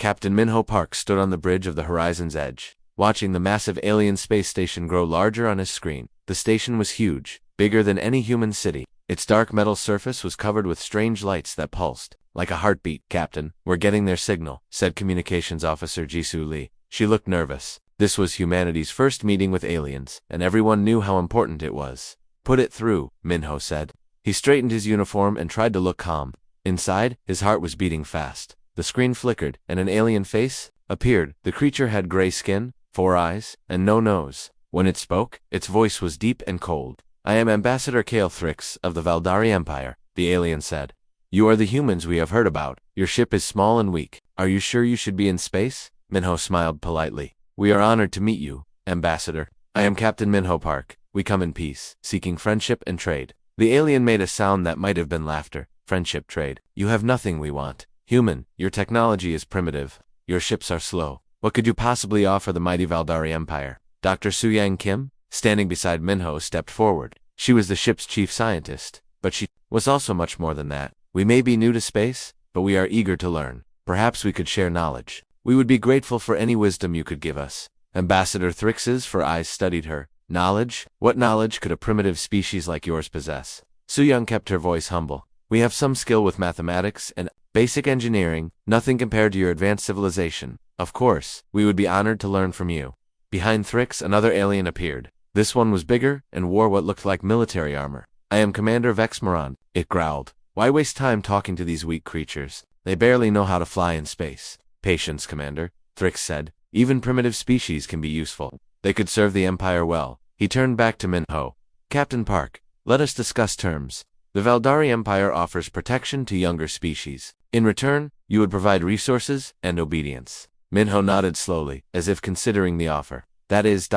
Captain Minho Park stood on the bridge of the horizon's edge, watching the massive alien space station grow larger on his screen. The station was huge, bigger than any human city. Its dark metal surface was covered with strange lights that pulsed, like a heartbeat. "Captain, we're getting their signal," said Communications Officer Jisoo Lee. She looked nervous. This was humanity's first meeting with aliens, and everyone knew how important it was. "Put it through," Minho said. He straightened his uniform and tried to look calm. Inside, his heart was beating fast. The screen flickered, and an alien face appeared. The creature had gray skin, 4 eyes, and no nose. When it spoke, its voice was deep and cold. "I am Ambassador Kale Thrix of the Valdari Empire," the alien said. "You are the humans we have heard about. Your ship is small and weak. Are you sure you should be in space?" Minho smiled politely. "We are honored to meet you, Ambassador. I am Captain Minho Park. We come in peace, seeking friendship and trade." The alien made a sound that might have been laughter. "Friendship, trade. You have nothing we want. Human, your technology is primitive. Your ships are slow. What could you possibly offer the mighty Valdari Empire?" Dr. Suyang Kim, standing beside Minho, stepped forward. She was the ship's chief scientist, but she was also much more than that. "We may be new to space, but we are eager to learn. Perhaps we could share knowledge. We would be grateful for any wisdom you could give us." Ambassador Thrix's eyes studied her. "Knowledge? What knowledge could a primitive species like yours possess?" Suyang kept her voice humble. "We have some skill with mathematics and basic engineering, nothing compared to your advanced civilization. Of course, we would be honored to learn from you." Behind Thrix, another alien appeared. This one was bigger and wore what looked like military armor. "I am Commander Vex Moran," it growled. "Why waste time talking to these weak creatures? They barely know how to fly in space." "Patience, Commander," Thrix said. "Even primitive species can be useful. They could serve the Empire well." He turned back to Minho. "Captain Park, let us discuss terms. The Valdari Empire offers protection to younger species. In return, you would provide resources and obedience." Minho nodded slowly, as if considering the offer. "That is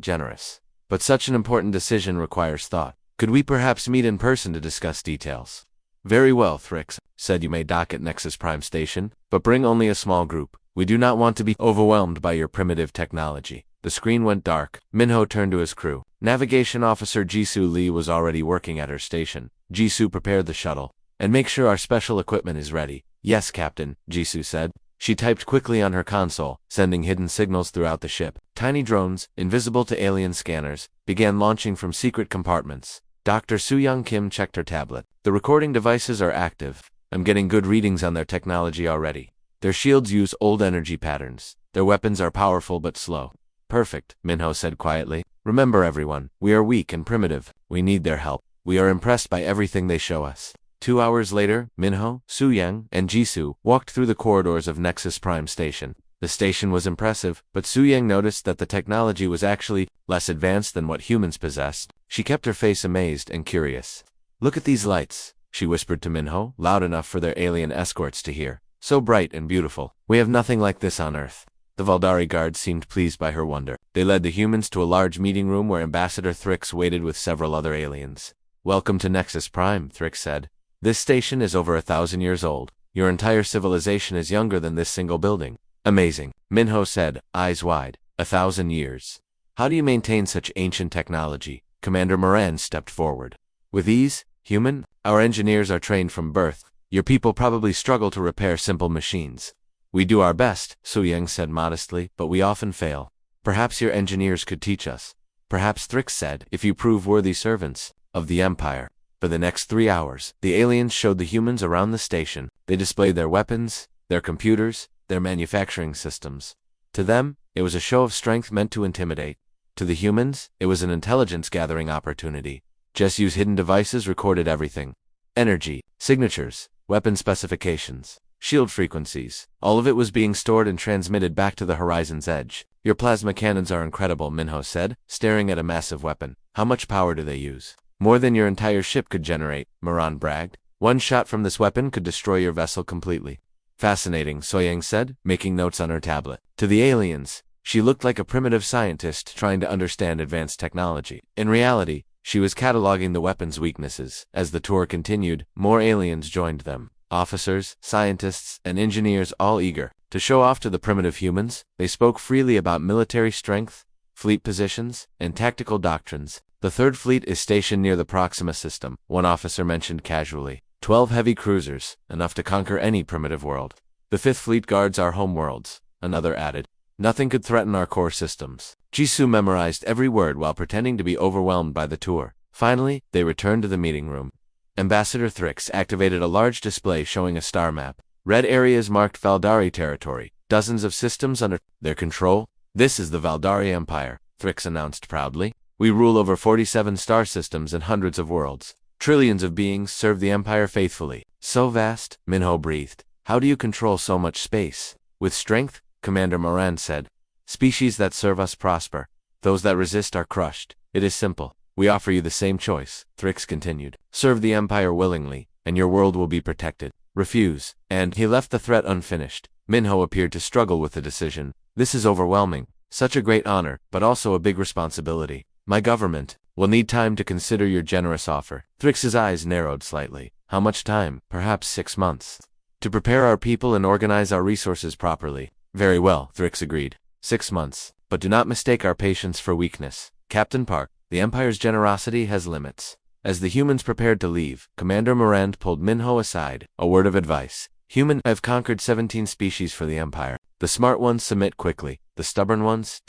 generous. But such an important decision requires thought. Could we perhaps meet in person to discuss details?" "Very well," Thrix said. "You may dock at Nexus Prime Station, but bring only a small group. We do not want to be overwhelmed by your primitive technology." The screen went dark. Minho turned to his crew. Navigation Officer Jisoo Lee was already working at her station. "Jisoo, prepare the shuttle, and make sure our special equipment is ready." "Yes, Captain," Jisoo said. She typed quickly on her console, sending hidden signals throughout the ship. Tiny drones, invisible to alien scanners, began launching from secret compartments. Dr. Suyang Kim checked her tablet. "The recording devices are active. I'm getting good readings on their technology already. Their shields use old energy patterns. Their weapons are powerful but slow." "Perfect," Minho said quietly. "Remember everyone, we are weak and primitive. We need their help. We are impressed by everything they show us." 2 hours later, Minho, Suyang, and Jisoo walked through the corridors of Nexus Prime Station. The station was impressive, but Suyang noticed that the technology was actually less advanced than what humans possessed. She kept her face amazed and curious. "Look at these lights," she whispered to Minho, loud enough for their alien escorts to hear. "So bright and beautiful. We have nothing like this on Earth." The Valdari guards seemed pleased by her wonder. They led the humans to a large meeting room where Ambassador Thrix waited with several other aliens. "Welcome to Nexus Prime," Thrix said. "This station is over 1,000 years old. Your entire civilization is younger than this single building." "Amazing," Minho said, eyes wide. 1,000 years. How do you maintain such ancient technology?" Commander Moran stepped forward. "With ease, human. Our engineers are trained from birth. Your people probably struggle to repair simple machines." "We do our best," Suyang said modestly, "but we often fail. Perhaps your engineers could teach us." "Perhaps," Thrix said, "if you prove worthy servants of the Empire." For the next 3 hours, the aliens showed the humans around the station. They displayed their weapons, their computers, their manufacturing systems. To them, it was a show of strength meant to intimidate. To the humans, it was an intelligence-gathering opportunity. Just use hidden devices recorded everything. Energy, signatures, weapon specifications, shield frequencies. All of it was being stored and transmitted back to the horizon's edge. "Your plasma cannons are incredible," Minho said, staring at a massive weapon. "How much power do they use?" "More than your entire ship could generate," Moran bragged. "One shot from this weapon could destroy your vessel completely." "Fascinating," Soyang said, making notes on her tablet. To the aliens, she looked like a primitive scientist trying to understand advanced technology. In reality, she was cataloging the weapon's weaknesses. As the tour continued, more aliens joined them. Officers, scientists, and engineers, all eager to show off to the primitive humans. They spoke freely about military strength, fleet positions, and tactical doctrines. "The Third Fleet is stationed near the Proxima system," one officer mentioned casually. 12 heavy cruisers, enough to conquer any primitive world. The Fifth Fleet guards our homeworlds, another added. Nothing could threaten our core systems. Jisoo memorized every word while pretending to be overwhelmed by the tour. Finally, they returned to the meeting room. Ambassador Thrix activated a large display showing a star map. Red areas marked Valdari territory, dozens of systems under their control. This is the Valdari Empire, Thrix announced proudly. We rule over 47 star systems and hundreds of worlds. Trillions of beings serve the Empire faithfully. So vast, Minho breathed. How do you control so much space? With strength, Commander Moran said. Species that serve us prosper. Those that resist are crushed. It is simple. We offer you the same choice, Thrix continued. Serve the Empire willingly, and your world will be protected. Refuse, and he left the threat unfinished. Minho appeared to struggle with the decision. This is overwhelming. Such a great honor, but also a big responsibility. My government will need time to consider your generous offer. Thrix's eyes narrowed slightly. How much time? Perhaps 6 months. To prepare our people and organize our resources properly. Very well, Thrix agreed. 6 months. But do not mistake our patience for weakness. Captain Park, the Empire's generosity has limits. As the humans prepared to leave, Commander Morand pulled Minho aside. A word of advice. Human, I've conquered 17 species for the Empire. The smart ones submit quickly. The stubborn ones, ...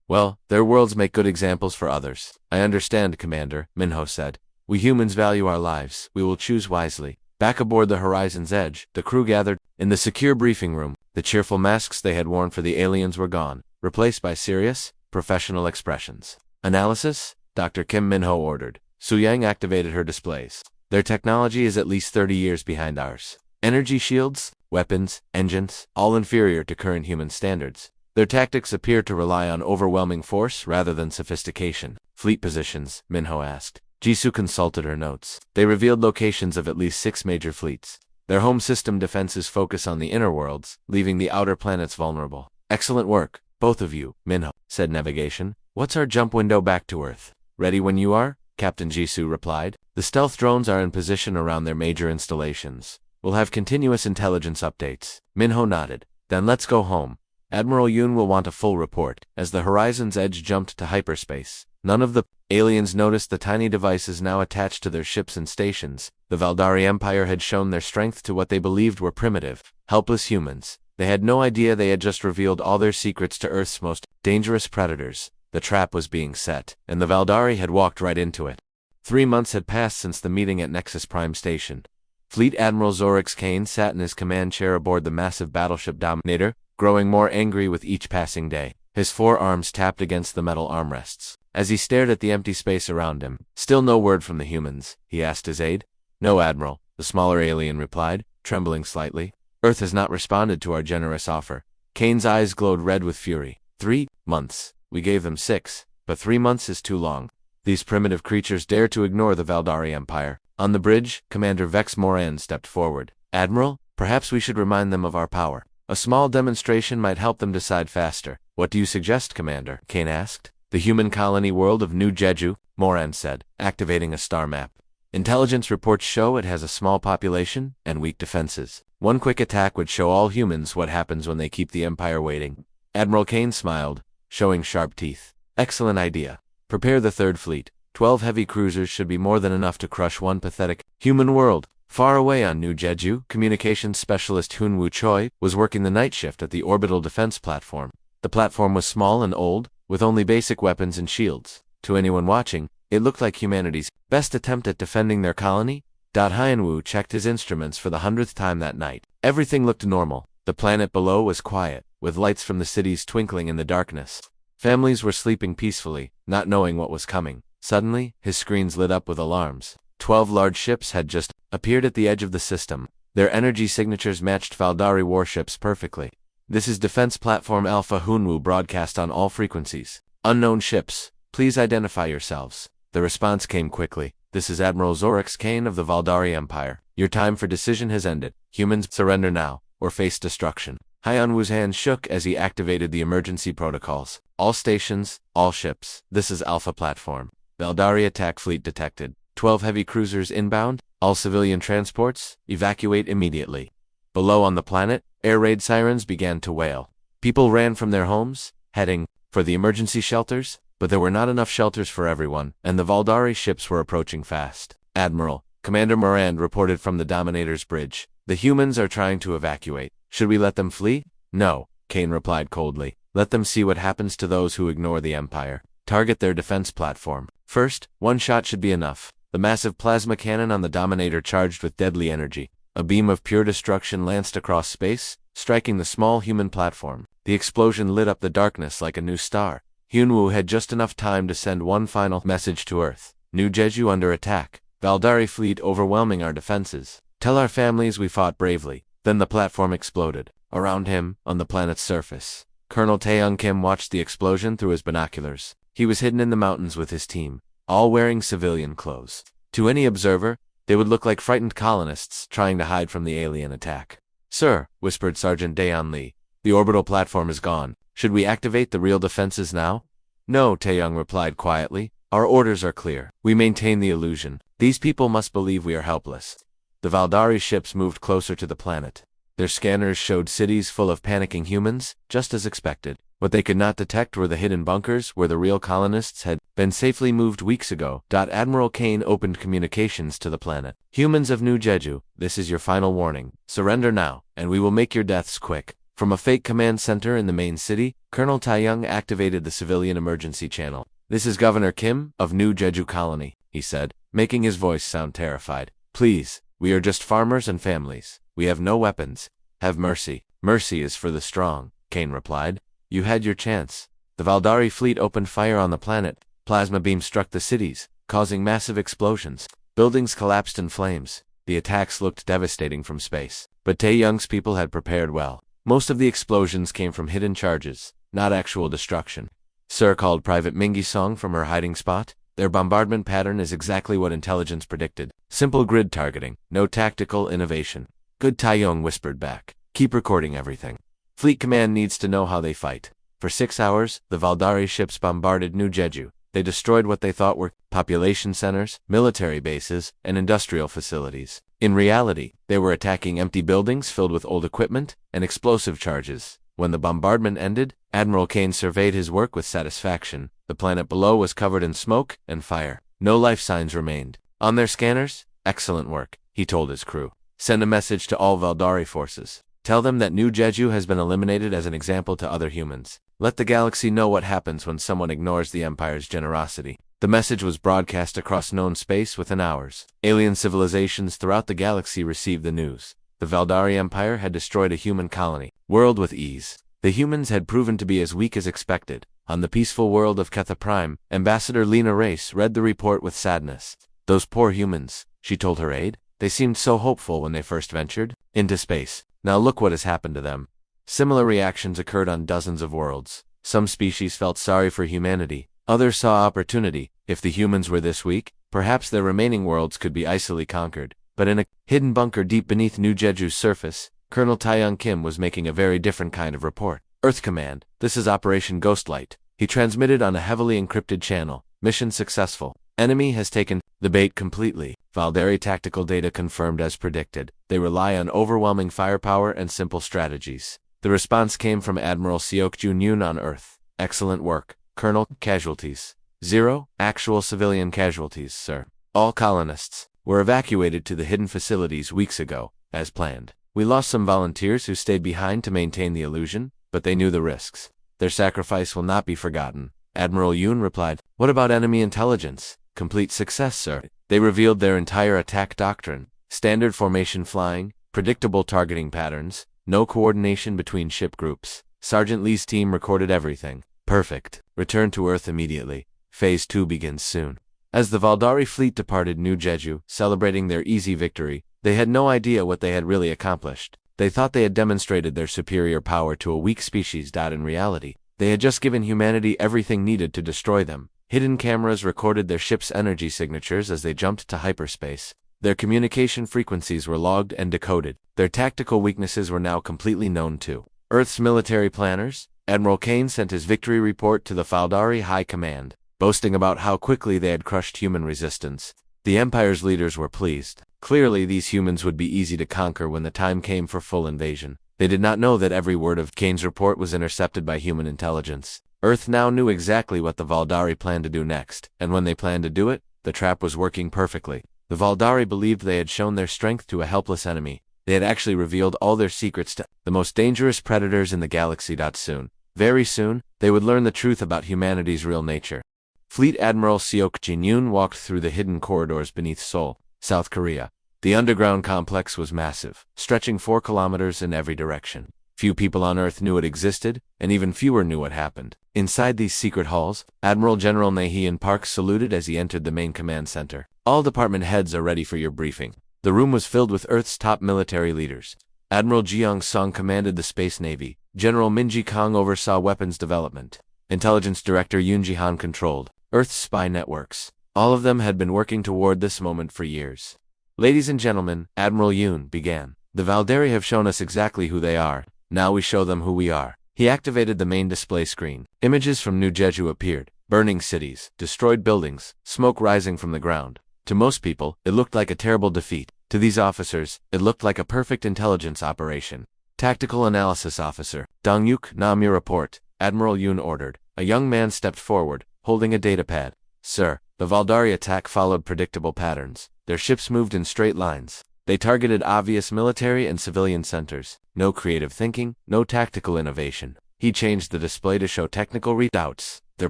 Well, their worlds make good examples for others. I understand, Commander, Minho said. We humans value our lives. We will choose wisely. Back aboard the Horizon's Edge, the crew gathered. In the secure briefing room, the cheerful masks they had worn for the aliens were gone, replaced by serious, professional expressions. Analysis? Dr. Kim Minho ordered. Suyang activated her displays. Their technology is at least 30 years behind ours. Energy shields, weapons, engines, all inferior to current human standards. Their tactics appear to rely on overwhelming force rather than sophistication. Fleet positions, Minho asked. Jisoo consulted her notes. They revealed locations of at least 6 major fleets. Their home system defenses focus on the inner worlds, leaving the outer planets vulnerable. Excellent work, both of you, Minho said. Navigation. What's our jump window back to Earth? Ready when you are, Captain Jisoo replied. The stealth drones are in position around their major installations. We'll have continuous intelligence updates. Minho nodded. Then let's go home. Admiral Yoon will want a full report. As the Horizon's Edge jumped to hyperspace, none of the aliens noticed the tiny devices now attached to their ships and stations. The Valdari Empire had shown their strength to what they believed were primitive, helpless humans. They had no idea they had just revealed all their secrets to Earth's most dangerous predators. The trap was being set, and the Valdari had walked right into it. 3 months had passed since the meeting at Nexus Prime Station. Fleet Admiral Zorix Kane sat in his command chair aboard the massive battleship Dominator, growing more angry with each passing day. His forearms tapped against the metal armrests. As he stared at the empty space around him, still no word from the humans, he asked his aide. No, Admiral, the smaller alien replied, trembling slightly. Earth has not responded to our generous offer. Kane's eyes glowed red with fury. 3 months. We gave them 6, but 3 months is too long. These primitive creatures dare to ignore the Valdari Empire. On the bridge, Commander Vex Moran stepped forward. Admiral, perhaps we should remind them of our power. A small demonstration might help them decide faster. What do you suggest, Commander? Kane asked. The human colony world of New Jeju, Moran said, activating a star map. Intelligence reports show it has a small population and weak defenses. One quick attack would show all humans what happens when they keep the Empire waiting. Admiral Kane smiled, showing sharp teeth. Excellent idea. Prepare the third fleet. 12 heavy cruisers should be more than enough to crush one pathetic human world. Far away on New Jeju, communications specialist Hoon Woo Choi was working the night shift at the orbital defense platform. The platform was small and old, with only basic weapons and shields. To anyone watching, it looked like humanity's best attempt at defending their colony. Hyun-woo checked his instruments for the 100th time that night. Everything looked normal. The planet below was quiet, with lights from the cities twinkling in the darkness. Families were sleeping peacefully, not knowing what was coming. Suddenly, his screens lit up with alarms. 12 large ships had just appeared at the edge of the system. Their energy signatures matched Valdari warships perfectly. This is Defense Platform Alpha. Hoonwoo broadcast on all frequencies. Unknown ships, please identify yourselves. The response came quickly. This is Admiral Zorix Kane of the Valdari Empire. Your time for decision has ended. Humans, surrender now, or face destruction. Hyun-woo's hand shook as he activated the emergency protocols. All stations, all ships. This is Alpha Platform. Valdari attack fleet detected. 12 heavy cruisers inbound. All civilian transports, evacuate immediately. Below on the planet, air raid sirens began to wail. People ran from their homes, heading for the emergency shelters, but there were not enough shelters for everyone, and the Valdari ships were approaching fast. Admiral, Commander Morand reported from the Dominator's bridge. The humans are trying to evacuate. Should we let them flee? No, Kane replied coldly. Let them see what happens to those who ignore the Empire. Target their defense platform. First, one shot should be enough. The massive plasma cannon on the Dominator charged with deadly energy. A beam of pure destruction lanced across space, striking the small human platform. The explosion lit up the darkness like a new star. Hyunwoo had just enough time to send one final message to Earth. New Jeju under attack. Valdari fleet overwhelming our defenses. Tell our families we fought bravely. Then the platform exploded. Around him, on the planet's surface, Colonel Taeyoung Kim watched the explosion through his binoculars. He was hidden in the mountains with his team, all wearing civilian clothes. To any observer, they would look like frightened colonists trying to hide from the alien attack. Sir, whispered Sergeant Daeon Lee, the orbital platform is gone. Should we activate the real defenses now? No, Taeyoung replied quietly. Our orders are clear. We maintain the illusion. These people must believe we are helpless. The Valdari ships moved closer to the planet. Their scanners showed cities full of panicking humans, just as expected. What they could not detect were the hidden bunkers where the real colonists had been safely moved weeks ago. Admiral Kane opened communications to the planet. Humans of New Jeju, this is your final warning. Surrender now, and we will make your deaths quick. From a fake command center in the main city, Colonel Taeyoung activated the civilian emergency channel. This is Governor Kim of New Jeju Colony, he said, making his voice sound terrified. Please, we are just farmers and families. We have no weapons. Have mercy. Mercy is for the strong, Kane replied. You had your chance. The Valdari fleet opened fire on the planet. Plasma beams struck the cities, causing massive explosions. Buildings collapsed in flames. The attacks looked devastating from space. But Taeyoung's people had prepared well. Most of the explosions came from hidden charges, not actual destruction. Sir, called Private Mingi Song from her hiding spot. Their bombardment pattern is exactly what intelligence predicted. Simple grid targeting, no tactical innovation. Good, Taeyoung whispered back. Keep recording everything. Fleet Command needs to know how they fight. For 6 hours, the Valdari ships bombarded New Jeju. They destroyed what they thought were population centers, military bases, and industrial facilities. In reality, they were attacking empty buildings filled with old equipment and explosive charges. When the bombardment ended, Admiral Kane surveyed his work with satisfaction. The planet below was covered in smoke and fire. No life signs remained. On their scanners, excellent work, he told his crew. Send a message to all Valdari forces. Tell them that New Jeju has been eliminated as an example to other humans. Let the galaxy know what happens when someone ignores the Empire's generosity. The message was broadcast across known space within hours. Alien civilizations throughout the galaxy received the news. The Valdari Empire had destroyed a human colony. World with ease. The humans had proven to be as weak as expected. On the peaceful world of Ketha Prime, Ambassador Lena Race read the report with sadness. Those poor humans, she told her aide. They seemed so hopeful when they first ventured into space. Now look what has happened to them. Similar reactions occurred on dozens of worlds. Some species felt sorry for humanity. Others saw opportunity. If the humans were this weak, perhaps their remaining worlds could be easily conquered. But in a hidden bunker deep beneath New Jeju's surface, Colonel Taeyoung Kim was making a very different kind of report. Earth Command, this is Operation Ghostlight. He transmitted on a heavily encrypted channel. Mission successful. Enemy has taken the bait completely. Valdari tactical data confirmed as predicted. They rely on overwhelming firepower and simple strategies. The response came from Admiral Seokju Yoon on Earth. Excellent work, Colonel. Casualties. 0 actual civilian casualties, sir. All colonists were evacuated to the hidden facilities weeks ago, as planned. We lost some volunteers who stayed behind to maintain the illusion, but they knew the risks. Their sacrifice will not be forgotten. Admiral Yoon replied, What about enemy intelligence? Complete success, sir. They revealed their entire attack doctrine. Standard formation flying, predictable targeting patterns, no coordination between ship groups. Sergeant Lee's team recorded everything. Perfect. Return to Earth immediately. Phase 2 begins soon. As the Valdari fleet departed New Jeju, celebrating their easy victory, they had no idea what they had really accomplished. They thought they had demonstrated their superior power to a weak species. In reality, they had just given humanity everything needed to destroy them. Hidden cameras recorded their ship's energy signatures as they jumped to hyperspace. Their communication frequencies were logged and decoded. Their tactical weaknesses were now completely known to Earth's military planners. Admiral Kane sent his victory report to the Valdari High Command, boasting about how quickly they had crushed human resistance. The Empire's leaders were pleased. Clearly, these humans would be easy to conquer when the time came for full invasion. They did not know that every word of Kane's report was intercepted by human intelligence. Earth now knew exactly what the Valdari planned to do next, and when they planned to do it, the trap was working perfectly. The Valdari believed they had shown their strength to a helpless enemy. They had actually revealed all their secrets to the most dangerous predators in the galaxy. Soon, very soon, they would learn the truth about humanity's real nature. Fleet Admiral Seok Jin-yoon walked through the hidden corridors beneath Seoul, South Korea. The underground complex was massive, stretching 4 kilometers in every direction. Few people on Earth knew it existed, and even fewer knew what happened. Inside these secret halls, Admiral General Nae-hyun Park saluted as he entered the main command center. All department heads are ready for your briefing. The room was filled with Earth's top military leaders. Admiral Jeong-sung commanded the Space Navy. General Min Ji-kang oversaw weapons development. Intelligence Director Yoon Ji-han controlled Earth's spy networks. All of them had been working toward this moment for years. Ladies and gentlemen, Admiral Yoon began. The Valdari have shown us exactly who they are. Now we show them who we are. He activated the main display screen. Images from New Jeju appeared. Burning cities, destroyed buildings, smoke rising from the ground. To most people, it looked like a terrible defeat. To these officers, it looked like a perfect intelligence operation. Tactical Analysis Officer, Dong-yuk, Nam your report, Admiral Yoon ordered. A young man stepped forward, holding a datapad. Sir, the Valdari attack followed predictable patterns. Their ships moved in straight lines. They targeted obvious military and civilian centers. No creative thinking, no tactical innovation. He changed the display to show technical readouts. Their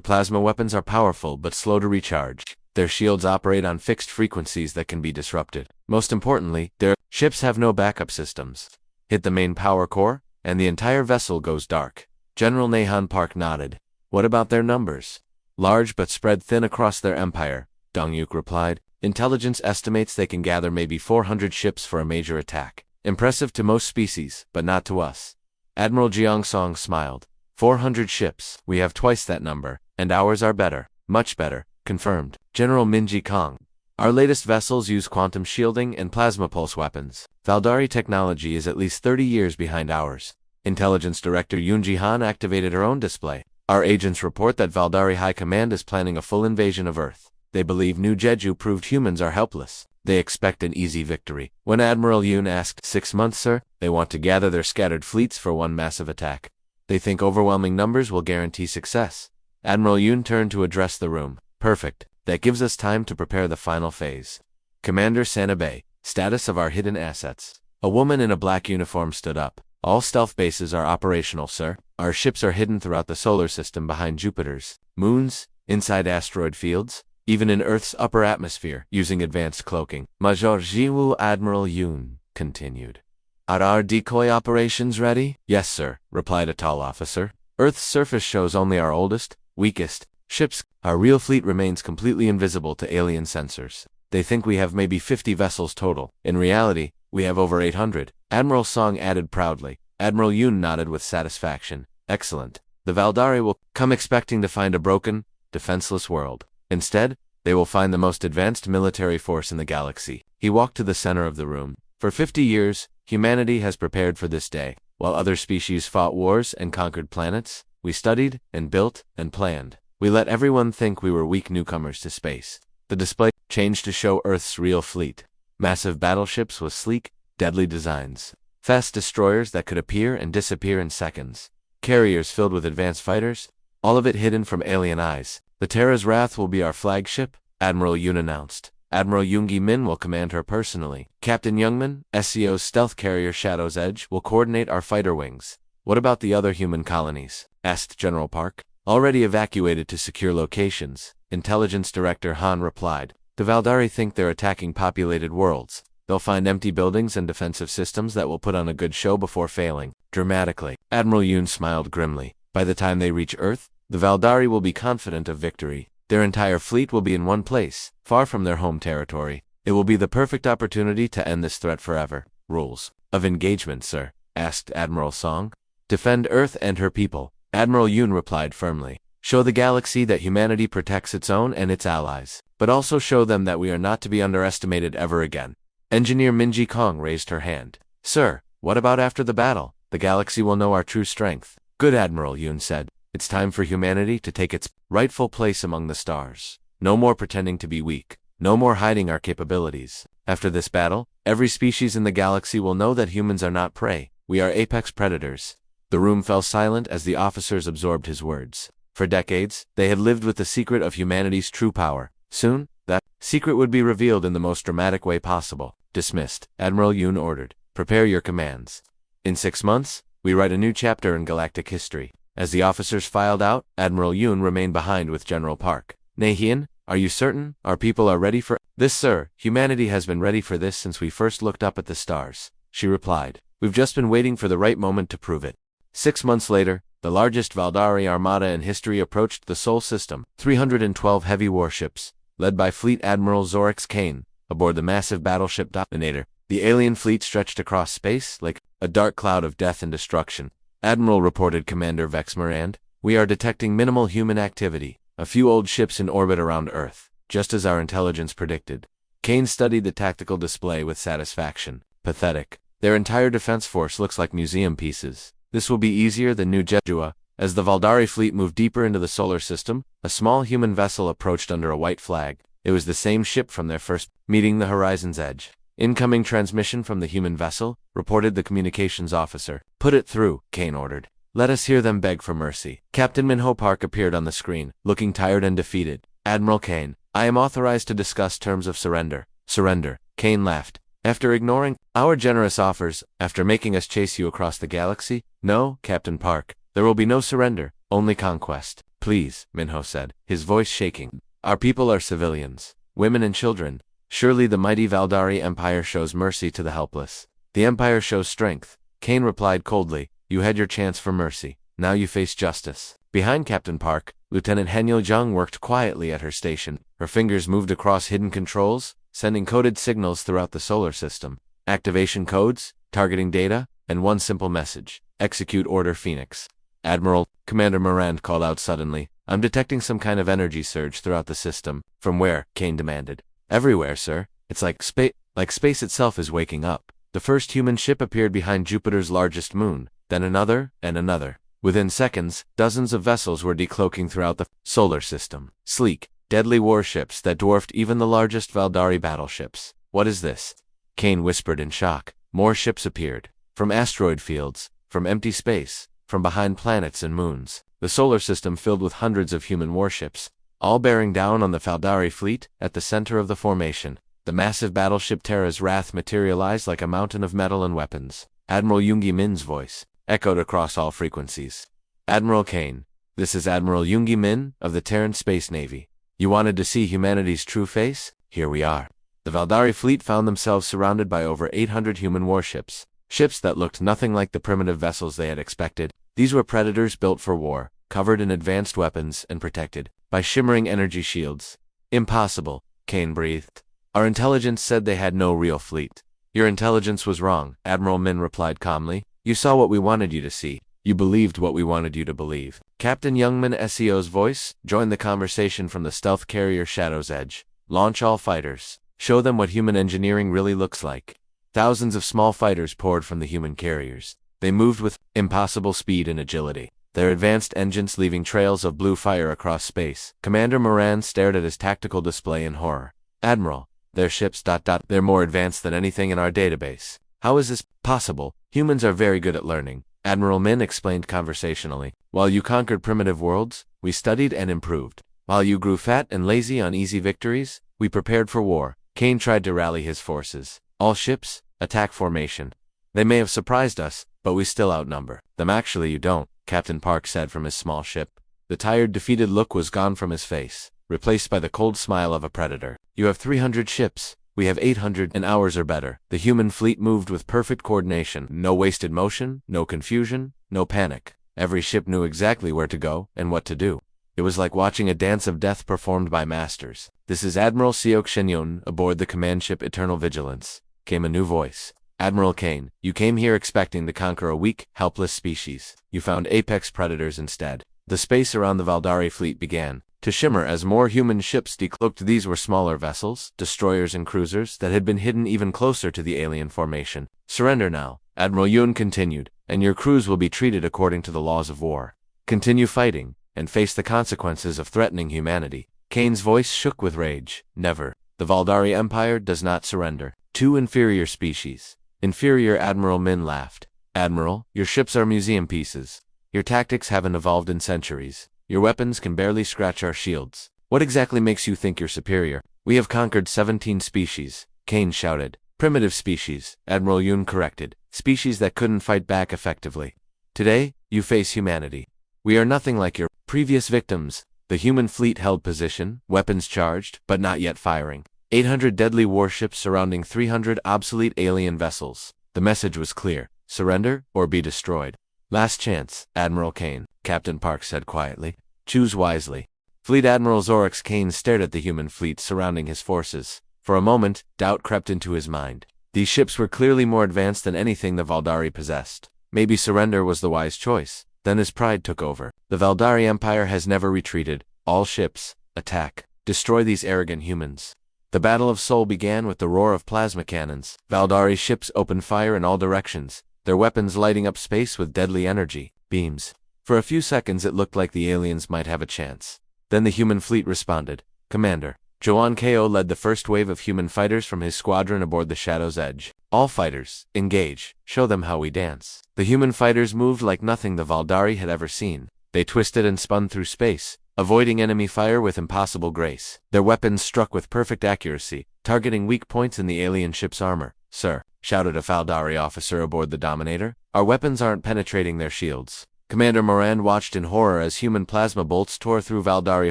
plasma weapons are powerful but slow to recharge. Their shields operate on fixed frequencies that can be disrupted. Most importantly, their ships have no backup systems. Hit the main power core, and the entire vessel goes dark. General Nae-hyun Park nodded. What about their numbers? Large but spread thin across their empire, Dong-yuk replied. Intelligence estimates they can gather maybe 400 ships for a major attack. Impressive to most species, but not to us. Admiral Jeong-sung smiled. 400 ships, we have twice that number, and ours are better, much better, confirmed. General Min Ji-kang. Our latest vessels use quantum shielding and plasma pulse weapons. Valdari technology is at least 30 years behind ours. Intelligence Director Yoon Ji-han activated her own display. Our agents report that Valdari High Command is planning a full invasion of Earth. They believe New Jeju proved humans are helpless. They expect an easy victory. When Admiral Yoon asked, 6 months, sir? They want to gather their scattered fleets for one massive attack. They think overwhelming numbers will guarantee success. Admiral Yoon turned to address the room. Perfect. That gives us time to prepare the final phase. Commander Sanabe, status of our hidden assets. A woman in a black uniform stood up. All stealth bases are operational, sir. Our ships are hidden throughout the solar system behind Jupiter's moons, inside asteroid fields, even in Earth's upper atmosphere, using advanced cloaking. Major Jiwoo Admiral Yoon continued. Are our decoy operations ready? Yes, sir, replied a tall officer. Earth's surface shows only our oldest, weakest ships. Our real fleet remains completely invisible to alien sensors. They think we have maybe 50 vessels total. In reality, we have over 800. Admiral Song added proudly. Admiral Yoon nodded with satisfaction. Excellent. The Valdari will come expecting to find a broken, defenseless world. Instead, they will find the most advanced military force in the galaxy. He walked to the center of the room. For 50 years, humanity has prepared for this day. While other species fought wars and conquered planets, we studied and built and planned. We let everyone think we were weak newcomers to space. The display changed to show Earth's real fleet. Massive battleships with sleek, deadly designs. Fast destroyers that could appear and disappear in seconds. Carriers filled with advanced fighters, all of it hidden from alien eyes. The Terra's Wrath will be our flagship, Admiral Yoon announced. Admiral Yoongi Min will command her personally. Captain Youngman, SCO's stealth carrier Shadow's Edge, will coordinate our fighter wings. What about the other human colonies? Asked General Park. Already evacuated to secure locations, Intelligence Director Han replied. The Valdari think they're attacking populated worlds. They'll find empty buildings and defensive systems that will put on a good show before failing, dramatically. Admiral Yoon smiled grimly. By the time they reach Earth, the Valdari will be confident of victory. Their entire fleet will be in one place, far from their home territory. It will be the perfect opportunity to end this threat forever. Rules of engagement, sir? Asked Admiral Song. Defend Earth and her people. Admiral Yoon replied firmly. Show the galaxy that humanity protects its own and its allies, but also show them that we are not to be underestimated ever again. Engineer Min Ji-kang raised her hand. Sir, what about after the battle? The galaxy will know our true strength. Good, Admiral Yoon said. It's time for humanity to take its rightful place among the stars. No more pretending to be weak. No more hiding our capabilities. After this battle, every species in the galaxy will know that humans are not prey. We are apex predators. The room fell silent as the officers absorbed his words. For decades, they had lived with the secret of humanity's true power. Soon, that secret would be revealed in the most dramatic way possible. Dismissed, Admiral Yoon ordered. Prepare your commands. In 6 months, we write a new chapter in galactic history. As the officers filed out, Admiral Yoon remained behind with General Park. Nahian, are you certain our people are ready for this, sir? Humanity has been ready for this since we first looked up at the stars, she replied. We've just been waiting for the right moment to prove it. 6 months later, the largest Valdari armada in history approached the Sol system. 312 heavy warships, led by Fleet Admiral Zorix Kane, aboard the massive battleship Dominator. The alien fleet stretched across space like a dark cloud of death and destruction. Admiral, reported Commander Vex Morand, we are detecting minimal human activity, a few old ships in orbit around Earth, just as our intelligence predicted. Kane studied the tactical display with satisfaction. Pathetic. Their entire defense force looks like museum pieces. This will be easier than New Jedua. As the Valdari fleet moved deeper into the solar system, a small human vessel approached under a white flag. It was the same ship from their first meeting, the Horizon's Edge. Incoming transmission from the human vessel, reported the communications officer. Put it through, Kane ordered. Let us hear them beg for mercy. Captain Minho Park appeared on the screen, looking tired and defeated. Admiral Kane, I am authorized to discuss terms of surrender. Surrender, Kane laughed. After ignoring our generous offers, after making us chase you across the galaxy? No, Captain Park, there will be no surrender, only conquest. Please, Minho said, his voice shaking. Our people are civilians, women and children. Surely the mighty Valdari Empire shows mercy to the helpless. The Empire shows strength, Kane replied coldly. You had your chance for mercy. Now you face justice. Behind Captain Park, Lieutenant Henyo Jung worked quietly at her station. Her fingers moved across hidden controls, sending coded signals throughout the solar system. Activation codes, targeting data, and one simple message. Execute Order Phoenix. Admiral, Commander Morand called out suddenly. I'm detecting some kind of energy surge throughout the system. From where? Kane demanded. Everywhere, sir. It's like space itself is waking up. The first human ship appeared behind Jupiter's largest moon, then another, and another. Within seconds, dozens of vessels were decloaking throughout the solar system. Sleek, deadly warships that dwarfed even the largest Valdari battleships. What is this? Kane whispered in shock. More ships appeared. From asteroid fields, from empty space, from behind planets and moons. The solar system filled with hundreds of human warships, all bearing down on the Valdari fleet. At the center of the formation, the massive battleship Terra's Wrath materialized like a mountain of metal and weapons. Admiral Yoongi Min's voice echoed across all frequencies. Admiral Kane, this is Admiral Yoongi Min of the Terran Space Navy. You wanted to see humanity's true face? Here we are. The Valdari fleet found themselves surrounded by over 800 human warships, ships that looked nothing like the primitive vessels they had expected. These were predators built for war, covered in advanced weapons and protected by shimmering energy shields. Impossible, Kane breathed. Our intelligence said they had no real fleet. Your intelligence was wrong, Admiral Min replied calmly. You saw what we wanted you to see. You believed what we wanted you to believe. Captain Youngman SEO's voice joined the conversation from the stealth carrier Shadow's Edge. Launch all fighters. Show them what human engineering really looks like. Thousands of small fighters poured from the human carriers. They moved with impossible speed and agility, their advanced engines leaving trails of blue fire across space. Commander Moran stared at his tactical display in horror. Admiral, their ships... They're more advanced than anything in our database. How is this possible? Humans are very good at learning, Admiral Min explained conversationally. While you conquered primitive worlds, we studied and improved. While you grew fat and lazy on easy victories, we prepared for war. Kane tried to rally his forces. All ships, attack formation. They may have surprised us, but we still outnumber them. Actually, you don't, Captain Park said from his small ship. The tired, defeated look was gone from his face, replaced by the cold smile of a predator. You have 300 ships. We have 800, and ours are better. The human fleet moved with perfect coordination. No wasted motion, no confusion, no panic. Every ship knew exactly where to go and what to do. It was like watching a dance of death performed by masters. This is Admiral Seok Shin-yun aboard the command ship Eternal Vigilance, came a new voice. Admiral Kane, you came here expecting to conquer a weak, helpless species. You found apex predators instead. The space around the Valdari fleet began to shimmer as more human ships decloaked. These were smaller vessels, destroyers and cruisers that had been hidden even closer to the alien formation. Surrender now, Admiral Yoon continued, and your crews will be treated according to the laws of war. Continue fighting, and face the consequences of threatening humanity. Kane's voice shook with rage. Never. The Valdari Empire does not surrender. Two inferior species. Inferior, Admiral Min laughed. Admiral, your ships are museum pieces. Your tactics haven't evolved in centuries. Your weapons can barely scratch our shields. What exactly makes you think you're superior? We have conquered 17 species, Kane shouted. Primitive species, Admiral Yoon corrected. Species that couldn't fight back effectively. Today, you face humanity. We are nothing like your previous victims. The human fleet held position, weapons charged, but not yet firing. 800 deadly warships surrounding 300 obsolete alien vessels. The message was clear: surrender or be destroyed. Last chance, Admiral Kane, Captain Park said quietly. Choose wisely. Fleet Admiral Orcs Kane stared at the human fleet surrounding his forces. For a moment, doubt crept into his mind. These ships were clearly more advanced than anything the Valdari possessed. Maybe surrender was the wise choice. Then his pride took over. The Valdari Empire has never retreated. All ships, attack. Destroy these arrogant humans. The Battle of Seoul began with the roar of plasma cannons. Valdari ships opened fire in all directions, their weapons lighting up space with deadly energy beams. For a few seconds it looked like the aliens might have a chance. Then the human fleet responded. Commander Joan Ko led the first wave of human fighters from his squadron aboard the Shadow's Edge. All fighters, engage. Show them how we dance. The human fighters moved like nothing the Valdari had ever seen. They twisted and spun through space, avoiding enemy fire with impossible grace. Their weapons struck with perfect accuracy, targeting weak points in the alien ship's armor. Sir, shouted a Valdari officer aboard the Dominator, our weapons aren't penetrating their shields. Commander Moran watched in horror as human plasma bolts tore through Valdari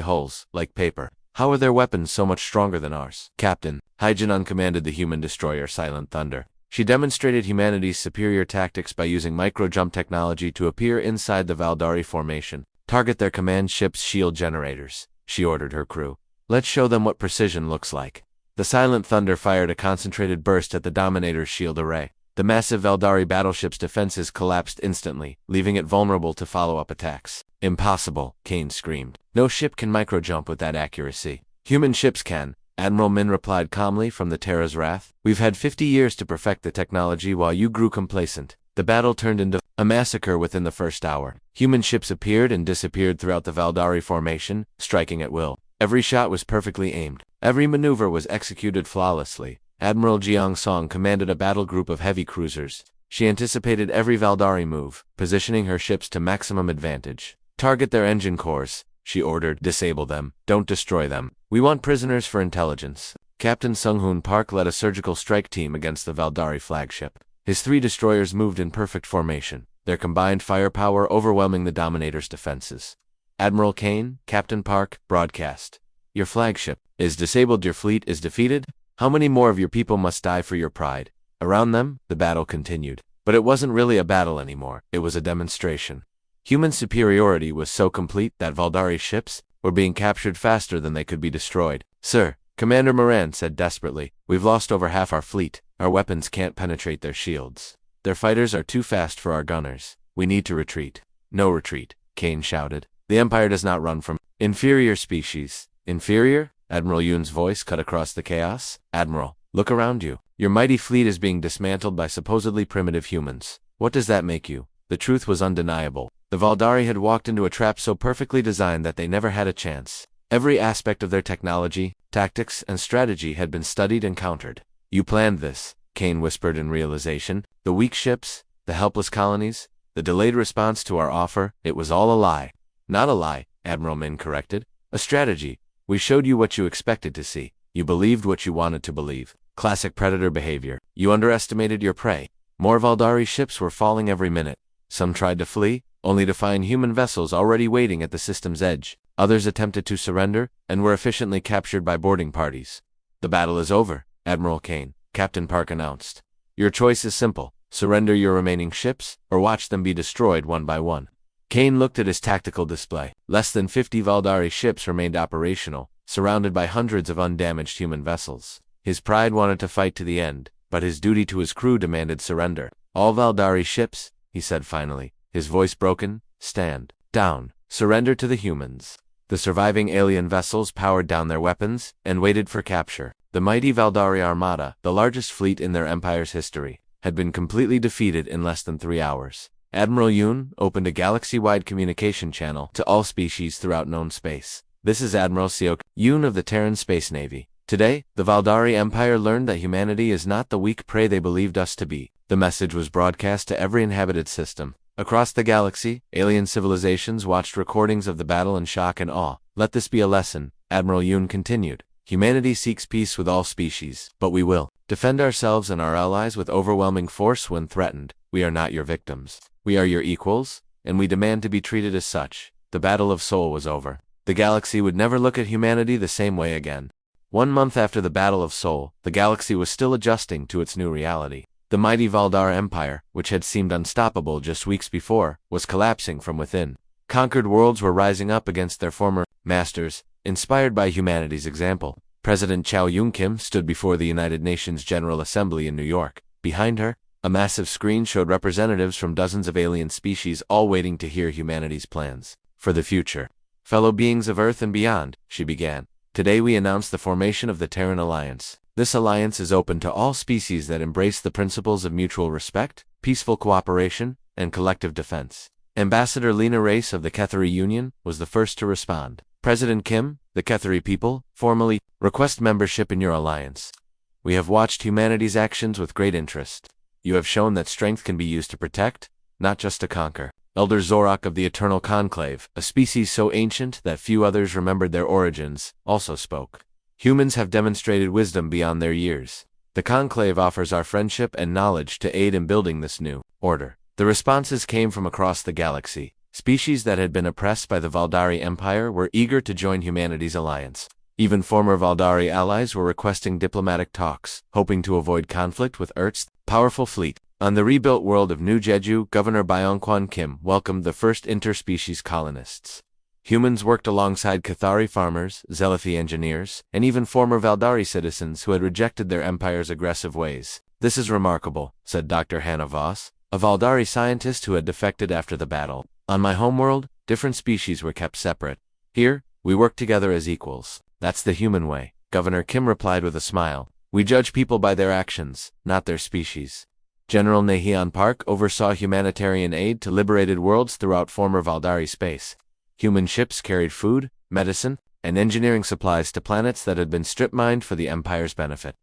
hulls, like paper. How are their weapons so much stronger than ours? Captain, Haijinon commanded the human destroyer Silent Thunder. She demonstrated humanity's superior tactics by using micro-jump technology to appear inside the Valdari formation. Target their command ship's shield generators, she ordered her crew. Let's show them what precision looks like. The Silent Thunder fired a concentrated burst at the Dominator's shield array. The massive Valdari battleship's defenses collapsed instantly, leaving it vulnerable to follow-up attacks. Impossible, Kane screamed. No ship can micro-jump with that accuracy. Human ships can, Admiral Min replied calmly from the Terra's wrath. We've had 50 years to perfect the technology while you grew complacent. The battle turned into a massacre within the first hour. Human ships appeared and disappeared throughout the Valdari formation, striking at will. Every shot was perfectly aimed. Every maneuver was executed flawlessly. Admiral Jiang Song commanded a battle group of heavy cruisers. She anticipated every Valdari move, positioning her ships to maximum advantage. Target their engine cores, she ordered. Disable them. Don't destroy them. We want prisoners for intelligence. Captain Sung-hoon Park led a surgical strike team against the Valdari flagship. His 3 destroyers moved in perfect formation, their combined firepower overwhelming the Dominator's defenses. Admiral Kane, Captain Park, broadcast. Your flagship is disabled. Your fleet is defeated. How many more of your people must die for your pride? Around them, the battle continued. But it wasn't really a battle anymore. It was a demonstration. Human superiority was so complete that Valdari ships were being captured faster than they could be destroyed. Sir, Commander Moran said desperately, we've lost over half our fleet. Our weapons can't penetrate their shields. Their fighters are too fast for our gunners. We need to retreat. No retreat, Kane shouted. The Empire does not run from inferior species. Inferior? Admiral Yoon's voice cut across the chaos. Admiral, look around you. Your mighty fleet is being dismantled by supposedly primitive humans. What does that make you? The truth was undeniable. The Valdari had walked into a trap so perfectly designed that they never had a chance. Every aspect of their technology, tactics, and strategy had been studied and countered. You planned this, Kane whispered in realization. The weak ships, the helpless colonies, the delayed response to our offer, it was all a lie. Not a lie, Admiral Min corrected. A strategy. We showed you what you expected to see. You believed what you wanted to believe. Classic predator behavior. You underestimated your prey. More Valdari ships were falling every minute. Some tried to flee, only to find human vessels already waiting at the system's edge. Others attempted to surrender, and were efficiently captured by boarding parties. The battle is over, Admiral Kane, Captain Park announced. Your choice is simple. Surrender your remaining ships, or watch them be destroyed one by one. Kane looked at his tactical display. Less than 50 Valdari ships remained operational, surrounded by hundreds of undamaged human vessels. His pride wanted to fight to the end, but his duty to his crew demanded surrender. All Valdari ships, he said finally, his voice broken, stand down. Surrender to the humans. The surviving alien vessels powered down their weapons and waited for capture. The mighty Valdari Armada, the largest fleet in their empire's history, had been completely defeated in less than 3 hours. Admiral Yoon opened a galaxy-wide communication channel to all species throughout known space. This is Admiral Seok Yoon of the Terran Space Navy. Today, the Valdari Empire learned that humanity is not the weak prey they believed us to be. The message was broadcast to every inhabited system. Across the galaxy, alien civilizations watched recordings of the battle in shock and awe. Let this be a lesson, Admiral Yoon continued. Humanity seeks peace with all species, but we will Defend ourselves and our allies with overwhelming force when threatened. We are not your victims. We are your equals, and we demand to be treated as such. The Battle of Sol was over. The galaxy would never look at humanity the same way again. 1 month after the Battle of Sol, the galaxy was still adjusting to its new reality. The mighty Valdar Empire, which had seemed unstoppable just weeks before, was collapsing from within. Conquered worlds were rising up against their former masters, inspired by humanity's example. President Chow Yun-kim stood before the United Nations General Assembly in New York. Behind her, a massive screen showed representatives from dozens of alien species all waiting to hear humanity's plans for the future. Fellow beings of Earth and beyond, she began. Today we announce the formation of the Terran Alliance. This alliance is open to all species that embrace the principles of mutual respect, peaceful cooperation, and collective defense. Ambassador Lena Race of the Kethari Union was the first to respond. President Kim, the Kethari people, formally request membership in your alliance. We have watched humanity's actions with great interest. You have shown that strength can be used to protect, not just to conquer. Elder Zorak of the Eternal Conclave, a species so ancient that few others remembered their origins, also spoke. Humans have demonstrated wisdom beyond their years. The Conclave offers our friendship and knowledge to aid in building this new order. The responses came from across the galaxy. Species that had been oppressed by the Valdari Empire were eager to join humanity's alliance. Even former Valdari allies were requesting diplomatic talks, hoping to avoid conflict with Earth's powerful fleet. On the rebuilt world of New Jeju, Governor Byung-Kwan Kim welcomed the first interspecies colonists. Humans worked alongside Cathari farmers, Zelathi engineers, and even former Valdari citizens who had rejected their empire's aggressive ways. This is remarkable, said Dr. Hannah Voss, a Valdari scientist who had defected after the battle. On my homeworld, different species were kept separate. Here, we work together as equals. That's the human way. Governor Kim replied with a smile. We judge people by their actions, not their species. General Naheon Park oversaw humanitarian aid to liberated worlds throughout former Valdari space. Human ships carried food, medicine, and engineering supplies to planets that had been strip-mined for the Empire's benefit.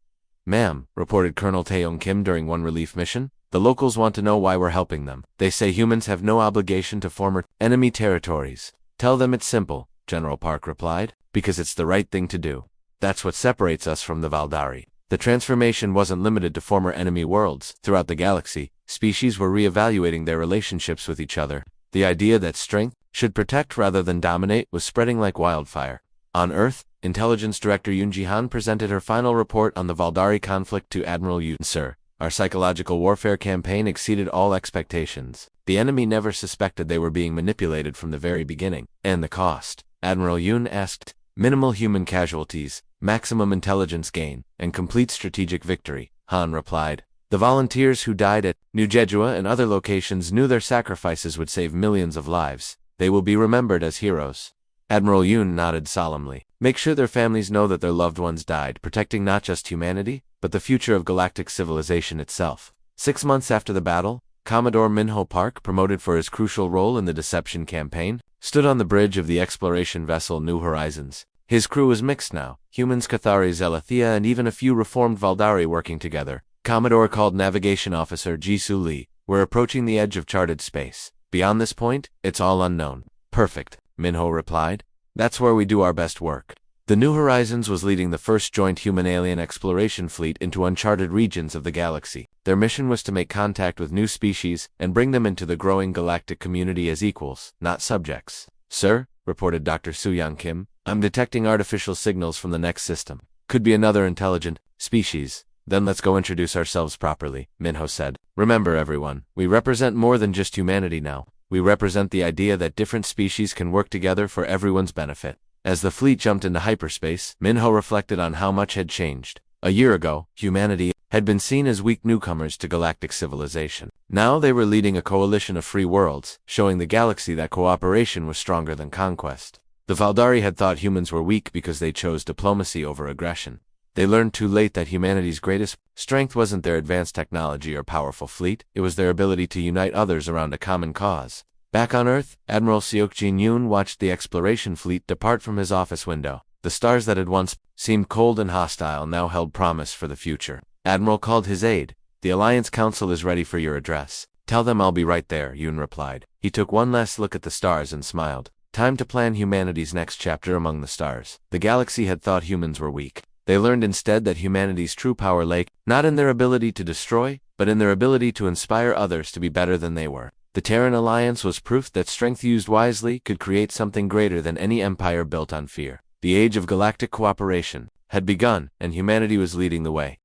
Ma'am, reported Colonel Taeyong Kim during one relief mission, the locals want to know why we're helping them. They say humans have no obligation to former enemy territories. Tell them it's simple, General Park replied, because it's the right thing to do. That's what separates us from the Valdari. The transformation wasn't limited to former enemy worlds. Throughout the galaxy, species were re-evaluating their relationships with each other. The idea that strength should protect rather than dominate was spreading like wildfire. On Earth, Intelligence Director Yoon Ji-han presented her final report on the Valdari conflict to Admiral Yoon. Sir, our psychological warfare campaign exceeded all expectations. The enemy never suspected they were being manipulated from the very beginning. And the cost? Admiral Yoon asked. Minimal human casualties, maximum intelligence gain, and complete strategic victory, Han replied. The volunteers who died at New Jeju and other locations knew their sacrifices would save millions of lives. They will be remembered as heroes. Admiral Yoon nodded solemnly. Make sure their families know that their loved ones died, protecting not just humanity, but the future of galactic civilization itself. 6 months after the battle, Commodore Minho Park, promoted for his crucial role in the Deception campaign, stood on the bridge of the exploration vessel New Horizons. His crew was mixed now, humans, Cathari, Zelathia, and even a few reformed Valdari working together. Commodore called Navigation Officer Jisoo Lee. We're approaching the edge of charted space. Beyond this point, it's all unknown. Perfect, Minho replied. That's where we do our best work. The New Horizons was leading the first joint human-alien exploration fleet into uncharted regions of the galaxy. Their mission was to make contact with new species and bring them into the growing galactic community as equals, not subjects. Sir, reported Dr. Soo-young Kim, I'm detecting artificial signals from the next system. Could be another intelligent species. Then let's go introduce ourselves properly, Minho said. Remember everyone, we represent more than just humanity now. We represent the idea that different species can work together for everyone's benefit. As the fleet jumped into hyperspace, Minho reflected on how much had changed. A year ago, humanity had been seen as weak newcomers to galactic civilization. Now they were leading a coalition of free worlds, showing the galaxy that cooperation was stronger than conquest. The Valdari had thought humans were weak because they chose diplomacy over aggression. They learned too late that humanity's greatest strength wasn't their advanced technology or powerful fleet, it was their ability to unite others around a common cause. Back on Earth, Admiral Seok Jin-yoon watched the exploration fleet depart from his office window. The stars that had once seemed cold and hostile now held promise for the future. Admiral called his aide. The Alliance Council is ready for your address. Tell them I'll be right there, Yoon replied. He took one last look at the stars and smiled. Time to plan humanity's next chapter among the stars. The galaxy had thought humans were weak. They learned instead that humanity's true power lay not in their ability to destroy, but in their ability to inspire others to be better than they were. The Terran Alliance was proof that strength used wisely could create something greater than any empire built on fear. The age of galactic cooperation had begun, and humanity was leading the way.